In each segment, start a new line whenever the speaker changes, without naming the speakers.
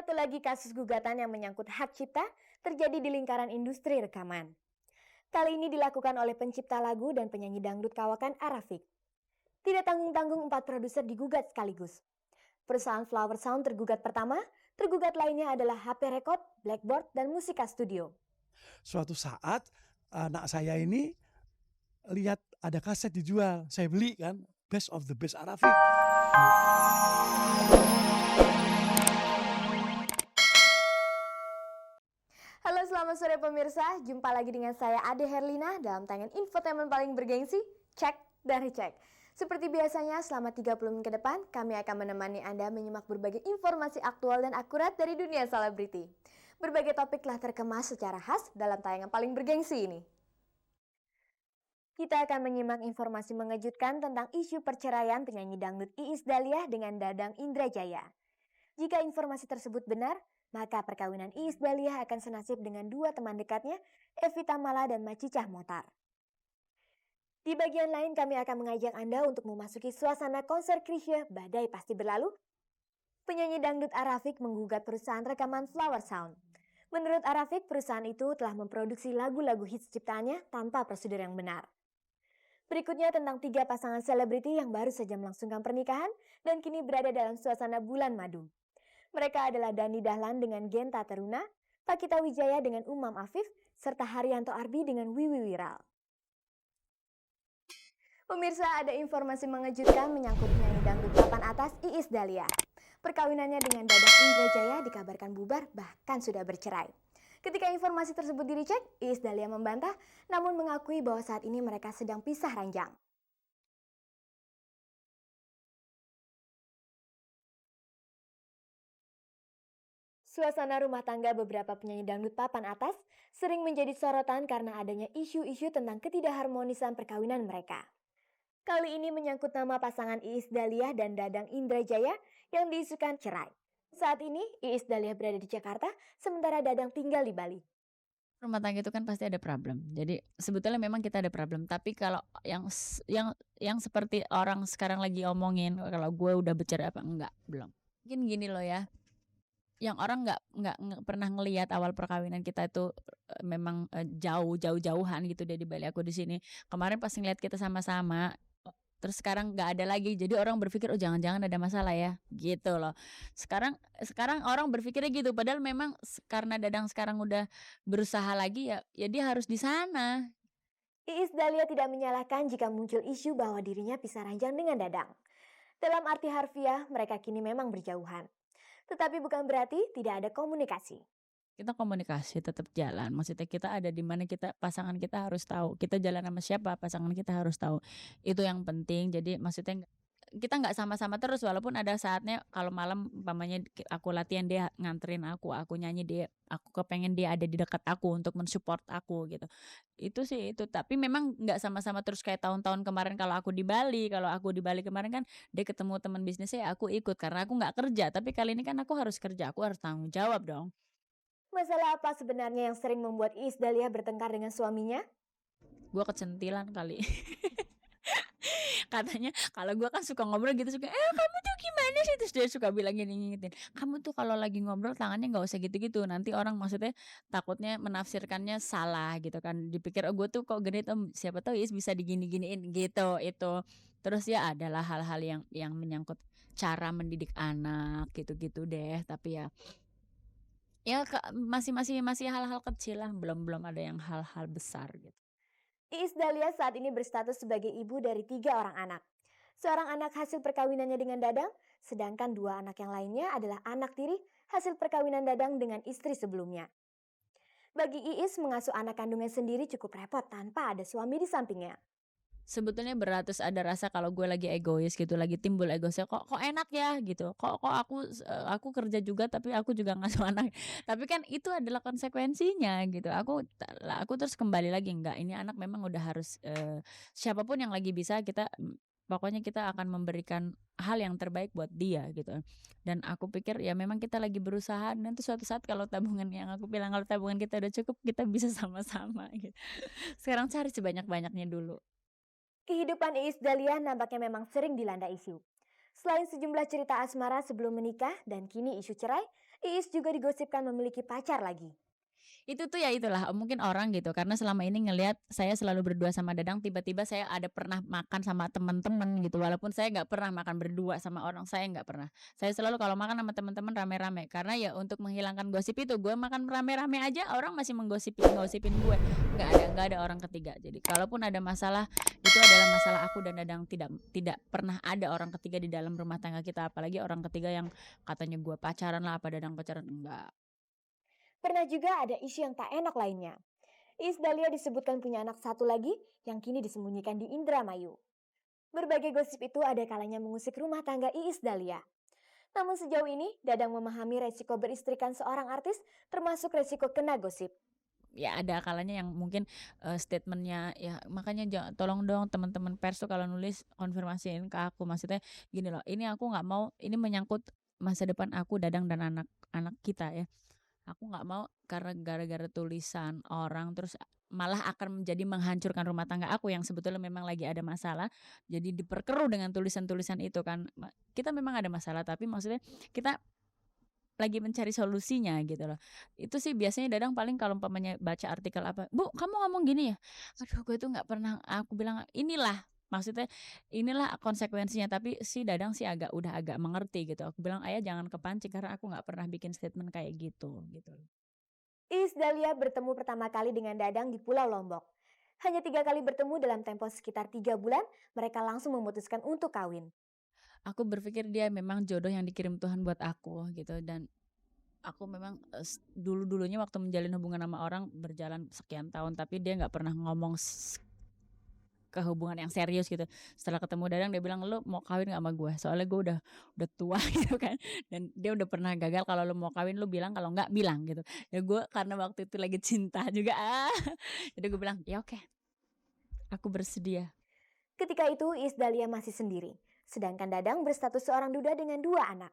Satu lagi kasus gugatan yang menyangkut hak cipta terjadi di lingkaran industri rekaman. Kali ini dilakukan oleh pencipta lagu dan penyanyi dangdut kawakan Arafik. Tidak tanggung-tanggung 4 produser digugat sekaligus. Perusahaan Flower Sound tergugat pertama, tergugat lainnya adalah HP Record, Blackboard, dan Musika Studio.
Suatu saat anak saya ini lihat ada kaset dijual, saya beli kan, Best of the Best Arafik.
Halo, selamat sore pemirsa. Jumpa lagi dengan saya Ade Herlina dalam tayangan infotainment paling bergengsi, Cek dan Recheck. Seperti biasanya, selama 30 menit ke depan, kami akan menemani Anda menyimak berbagai informasi aktual dan akurat dari dunia selebriti. Berbagai topik telah terkemas secara khas dalam tayangan paling bergengsi ini. Kita akan menyimak informasi mengejutkan tentang isu perceraian penyanyi dangdut Iis Dahlia dengan Dadang Indrajaya. Jika informasi tersebut benar, maka perkawinan Iis Dahlia akan senasib dengan dua teman dekatnya, Evita Mala dan Macicah Motar. Di bagian lain kami akan mengajak Anda untuk memasuki suasana konser Chrisye Badai Pasti Berlalu. Penyanyi dangdut Arafik menggugat perusahaan rekaman Flower Sound. Menurut Arafik, perusahaan itu telah memproduksi lagu-lagu hits ciptaannya tanpa prosedur yang benar. Berikutnya tentang 3 pasangan selebriti yang baru saja melangsungkan pernikahan dan kini berada dalam suasana bulan madu. Mereka adalah Dani Dahlan dengan Genta Teruna, Pakita Wijaya dengan Umam Afif, serta Haryanto Arbi dengan Wiwi Wiral. Pemirsa, ada informasi mengejutkan menyangkut penyanyi dangdut papan atas Iis Dahlia. Perkawinannya dengan Dadang Indrajaya dikabarkan bubar bahkan sudah bercerai. Ketika informasi tersebut diricek, Iis Dahlia membantah namun mengakui bahwa saat ini mereka sedang pisah ranjang. Suasana rumah tangga beberapa penyanyi dangdut papan atas sering menjadi sorotan karena adanya isu-isu tentang ketidakharmonisan perkawinan mereka. Kali ini menyangkut nama pasangan Iis Dahlia dan Dadang Indrajaya yang diisukan cerai. Saat ini Iis Dahlia berada di Jakarta, sementara Dadang tinggal di Bali.
Rumah tangga itu kan pasti ada problem. Jadi sebetulnya memang kita ada problem. Tapi kalau yang seperti orang sekarang lagi omongin, kalau gue udah bercerai apa enggak, belum. Mungkin gini loh ya. Yang orang nggak pernah ngelihat awal perkawinan kita itu memang jauh-jauhan gitu dari Bali, aku di sini. Kemarin pas ngeliat kita sama-sama, terus sekarang nggak ada lagi. Jadi orang berpikir oh jangan-jangan ada masalah ya, gitu loh. Sekarang orang berpikirnya gitu. Padahal memang karena Dadang sekarang udah berusaha lagi ya dia harus di sana.
Iis Dahlia tidak menyalahkan jika muncul isu bahwa dirinya pisah ranjang dengan Dadang. Dalam arti harfiah, mereka kini memang berjauhan. Tetapi bukan berarti tidak ada komunikasi.
Kita komunikasi tetap jalan. Maksudnya kita ada di mana, pasangan kita harus tahu. Kita jalan sama siapa, pasangan kita harus tahu. Itu yang penting. Jadi maksudnya kita nggak sama-sama terus, walaupun ada saatnya kalau malam umpamanya aku latihan dia nganterin aku nyanyi aku kepengen dia ada di dekat aku untuk mensupport aku gitu. Itu sih itu, tapi memang nggak sama-sama terus kayak tahun-tahun kemarin. Kalau aku di Bali kemarin kan dia ketemu teman bisnisnya, aku ikut karena aku nggak kerja. Tapi kali ini kan aku harus kerja, aku harus tanggung jawab dong.
Masalah apa sebenarnya yang sering membuat Iis Dahlia bertengkar dengan suaminya?
Gue kecentilan kali. Katanya kalau gue kan suka ngobrol gitu, suka kamu tuh gimana sih, terus dia suka bilang gini, ngingetin, kamu tuh kalau lagi ngobrol tangannya nggak usah gitu-gitu, nanti orang maksudnya takutnya menafsirkannya salah gitu kan, dipikir gue tuh kok genit, siapa tahu Is bisa digini-giniin gitu. Itu terus ya adalah hal-hal yang menyangkut cara mendidik anak gitu-gitu deh. Tapi masih hal-hal kecil lah, belum ada yang hal-hal besar gitu.
Iis Dahlia saat ini berstatus sebagai ibu dari 3 orang anak. Seorang anak hasil perkawinannya dengan Dadang, sedangkan 2 anak yang lainnya adalah anak tiri hasil perkawinan Dadang dengan istri sebelumnya. Bagi Iis, mengasuh anak kandungnya sendiri cukup repot tanpa ada suami di sampingnya.
Sebetulnya berat, terus ada rasa kalau gue lagi egois gitu, lagi timbul egoisnya, kok enak ya gitu, kok aku kerja juga tapi aku juga ngasuh anak. Tapi kan itu adalah konsekuensinya gitu. Aku terus kembali lagi, enggak, ini anak memang udah harus siapapun yang lagi bisa pokoknya kita akan memberikan hal yang terbaik buat dia gitu. Dan aku pikir ya memang kita lagi berusaha, nanti suatu saat kalau tabungan, yang aku bilang, kalau tabungan kita udah cukup, kita bisa sama-sama gitu. Sekarang cari sebanyak-banyaknya dulu.
Kehidupan Iis Dahlia nampaknya memang sering dilanda isu. Selain sejumlah cerita asmara sebelum menikah dan kini isu cerai, Iis juga digosipkan memiliki pacar lagi.
Itu tuh ya itulah mungkin orang gitu karena selama ini ngelihat saya selalu berdua sama Dadang, tiba-tiba saya ada pernah makan sama teman-teman gitu walaupun saya nggak pernah makan berdua sama orang, saya nggak pernah. Saya selalu kalau makan sama teman-teman rame-rame karena ya untuk menghilangkan gosip itu, gue makan rame-rame aja orang masih menggosipin gue, nggak ada orang ketiga. Jadi kalaupun ada masalah itu adalah masalah aku dan Dadang, tidak tidak pernah ada orang ketiga di dalam rumah tangga kita, apalagi orang ketiga yang katanya gue pacaran lah apa Dadang pacaran, enggak.
Pernah juga ada isu yang tak enak lainnya. Iis Dahlia disebutkan punya anak satu lagi yang kini disembunyikan di Indramayu. Berbagai gosip itu ada kalanya mengusik rumah tangga Iis Dahlia. Namun sejauh ini, Dadang memahami resiko beristrikan seorang artis, termasuk resiko kena gosip.
Ya ada kalanya yang mungkin statementnya ya makanya tolong dong teman-teman pers tuh kalau nulis konfirmasiin ke aku, maksudnya gini loh, ini aku nggak mau, ini menyangkut masa depan aku Dadang dan anak-anak kita ya, aku nggak mau karena gara-gara tulisan orang terus malah akan menjadi menghancurkan rumah tangga aku yang sebetulnya memang lagi ada masalah, jadi diperkeruh dengan tulisan-tulisan itu kan. Kita memang ada masalah tapi maksudnya kita lagi mencari solusinya gitu loh. Itu sih biasanya Dadang paling kalau umpamanya baca artikel apa, "Bu, kamu ngomong gini ya?" Aduh, gue tuh nggak pernah, aku bilang, "Inilah maksudnya inilah konsekuensinya." Tapi si Dadang sih udah agak mengerti gitu. Aku bilang, "Ayah jangan kepancing karena aku nggak pernah bikin statement kayak gitu." Gitu.
Iis Dahlia bertemu pertama kali dengan Dadang di Pulau Lombok. Hanya 3 kali bertemu dalam tempo sekitar 3 bulan, mereka langsung memutuskan untuk kawin.
Aku berpikir dia memang jodoh yang dikirim Tuhan buat aku gitu dan aku memang dulu-dulunya waktu menjalin hubungan sama orang berjalan sekian tahun tapi dia nggak pernah ngomong ke hubungan yang serius gitu. Setelah ketemu Dadang dia bilang, "Lu mau kawin gak sama gue? Soalnya gue udah tua," gitu kan. Dan dia udah pernah gagal, kalau lu mau kawin lu bilang, kalau enggak bilang gitu. Ya gue karena waktu itu lagi cinta juga jadi gue bilang, "Ya oke, aku bersedia."
Ketika itu Iis Dahlia masih sendiri, sedangkan Dadang berstatus seorang duda dengan 2 anak.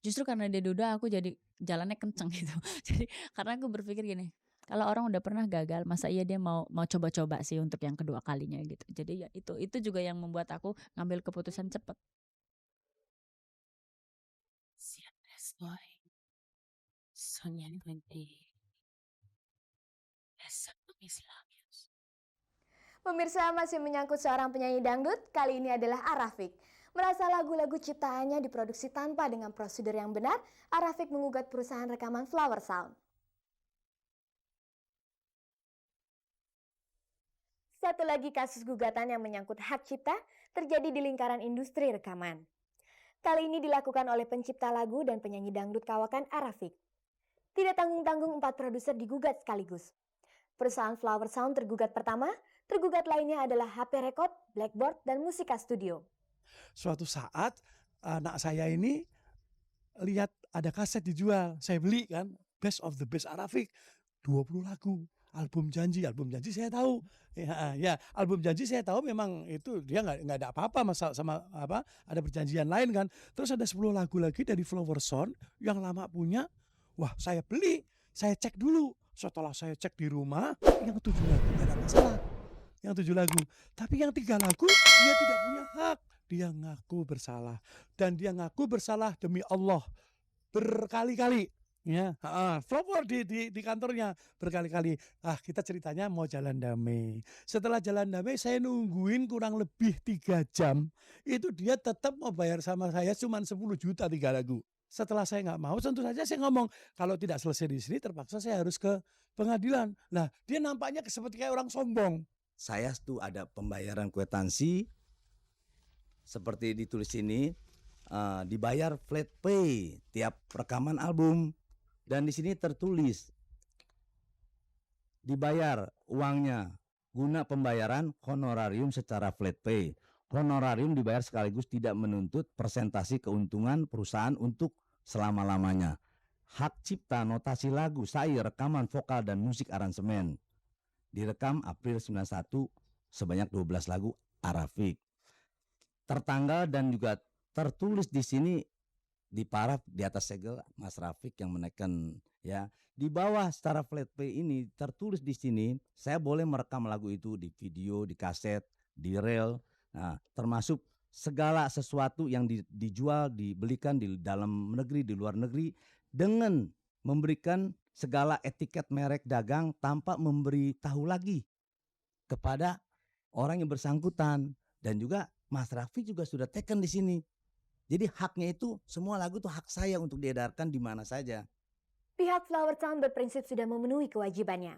Justru karena dia duda aku jadi jalannya kenceng gitu. Jadi karena aku berpikir gini, kalau orang udah pernah gagal, masa iya dia mau mau coba-coba sih untuk yang kedua kalinya gitu. Jadi ya itu juga yang membuat aku ngambil keputusan cepet.
Siempre estoy soñando en ti, besando mis labios.
Pemirsa, masih menyangkut seorang penyanyi dangdut, kali ini adalah Arafik. Merasa lagu-lagu ciptaannya diproduksi tanpa dengan prosedur yang benar, Arafik mengugat perusahaan rekaman Flower Sound. Satu lagi kasus gugatan yang menyangkut hak cipta terjadi di lingkaran industri rekaman. Kali ini dilakukan oleh pencipta lagu dan penyanyi dangdut kawakan Arafik. Tidak tanggung-tanggung 4 produser digugat sekaligus. Perusahaan Flower Sound tergugat pertama, tergugat lainnya adalah HP Record, Blackboard, dan Musika Studio.
Suatu saat anak saya ini lihat ada kaset dijual, saya beli kan, Best of the Best Arafik, 20 lagu, album janji saya tahu. Ya, album janji saya tahu memang itu dia nggak ada apa-apa masalah sama apa, ada perjanjian lain kan. Terus ada 10 lagu lagi dari Flower Sound yang lama punya, wah saya beli, saya cek dulu. Setelah saya cek di rumah, yang 7 lagu nggak ada masalah, yang 7 lagu. Tapi yang 3 lagu dia tidak punya hak. Dia ngaku bersalah dan dia ngaku bersalah demi Allah berkali-kali. Ya, Flower di kantornya berkali-kali. Kita ceritanya mau jalan damai. Setelah jalan damai saya nungguin kurang lebih 3 jam. Itu dia tetap mau bayar sama saya cuma 10 juta 3 lagu. Setelah saya nggak mau, tentu saja saya ngomong, kalau tidak selesai di sini terpaksa saya harus ke pengadilan. Nah, dia nampaknya seperti kayak orang sombong.
Saya tuh ada pembayaran kwitansi seperti ditulis ini, dibayar flat pay tiap rekaman album, dan di sini tertulis dibayar uangnya guna pembayaran honorarium secara flat pay. Honorarium dibayar sekaligus tidak menuntut persentase keuntungan perusahaan untuk selama-lamanya. Hak cipta, notasi lagu, syair, rekaman vokal dan musik aransemen direkam April 91 sebanyak 12 lagu Arafik. Tertanggal dan juga tertulis di sini di paraf di atas segel Mas Rafik yang menekan ya. Di bawah secara flat pay ini tertulis di sini saya boleh merekam lagu itu di video, di kaset, di reel. Nah, termasuk segala sesuatu yang dijual, dibelikan di dalam negeri, di luar negeri, dengan memberikan segala etiket merek dagang tanpa memberi tahu lagi kepada orang yang bersangkutan. Dan juga Mas Raffi juga sudah taken di sini. Jadi haknya itu, semua lagu itu hak saya untuk diedarkan di mana saja.
Pihak Flower Town berprinsip sudah memenuhi kewajibannya.